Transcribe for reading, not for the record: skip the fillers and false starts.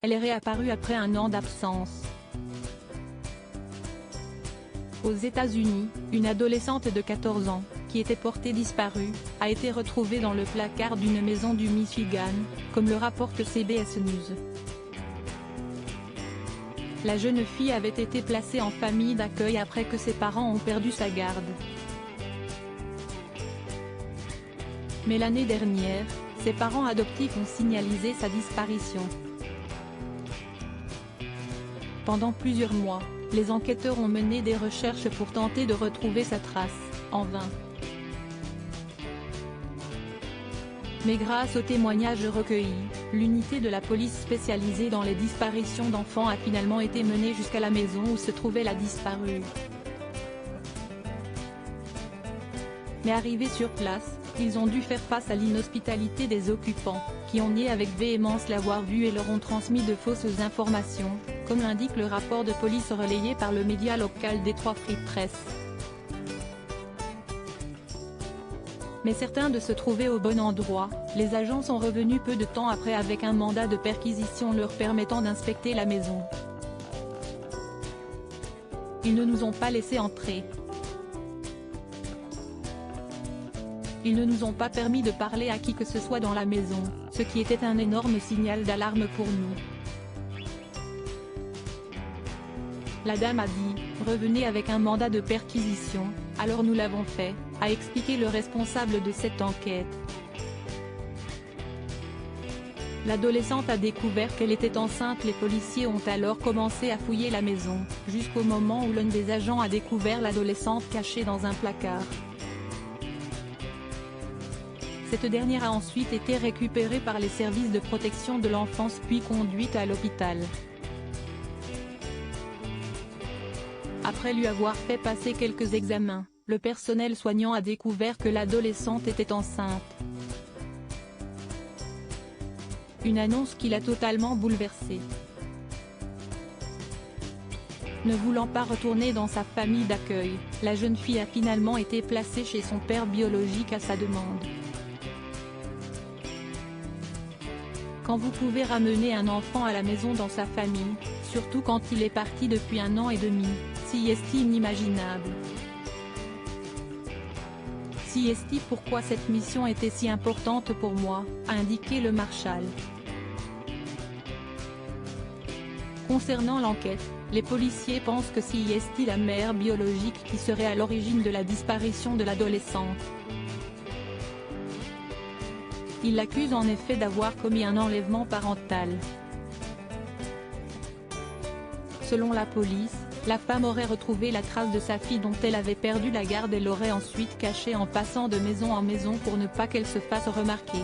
Elle est réapparue après un an d'absence. Aux États-Unis, une adolescente de 14 ans, qui était portée disparue, a été retrouvée dans le placard d'une maison du Michigan, comme le rapporte CBS News. La jeune fille avait été placée en famille d'accueil après que ses parents ont perdu sa garde. Mais l'année dernière, ses parents adoptifs ont signalisé sa disparition. Pendant plusieurs mois, les enquêteurs ont mené des recherches pour tenter de retrouver sa trace, en vain. Mais grâce aux témoignages recueillis, l'unité de la police spécialisée dans les disparitions d'enfants a finalement été menée jusqu'à la maison où se trouvait la disparue. Mais arrivés sur place, ils ont dû faire face à l'inhospitalité des occupants, qui ont nié avec véhémence l'avoir vue et leur ont transmis de fausses informations, comme l'indique le rapport de police relayé par le média local Detroit Free Press. Mais certains de se trouver au bon endroit, les agents sont revenus peu de temps après avec un mandat de perquisition leur permettant d'inspecter la maison. Ils ne nous ont pas laissé entrer. Ils ne nous ont pas permis de parler à qui que ce soit dans la maison, ce qui était un énorme signal d'alarme pour nous. La dame a dit « Revenez avec un mandat de perquisition », alors nous l'avons fait, a expliqué le responsable de cette enquête. L'adolescente a découvert qu'elle était enceinte. Les policiers ont alors commencé à fouiller la maison, jusqu'au moment où l'un des agents a découvert l'adolescente cachée dans un placard. Cette dernière a ensuite été récupérée par les services de protection de l'enfance puis conduite à l'hôpital. Après lui avoir fait passer quelques examens, le personnel soignant a découvert que l'adolescente était enceinte. Une annonce qui l'a totalement bouleversée. Ne voulant pas retourner dans sa famille d'accueil, la jeune fille a finalement été placée chez son père biologique à sa demande. Quand vous pouvez ramener un enfant à la maison dans sa famille, surtout quand il est parti depuis 1 an et demi, si est inimaginable. Si est pourquoi cette mission était si importante pour moi, a indiqué le marshal. Concernant l'enquête, les policiers pensent que c'est la mère biologique qui serait à l'origine de la disparition de l'adolescente. Ils l'accusent en effet d'avoir commis un enlèvement parental. Selon la police, la femme aurait retrouvé la trace de sa fille dont elle avait perdu la garde et l'aurait ensuite cachée en passant de maison en maison pour ne pas qu'elle se fasse remarquer.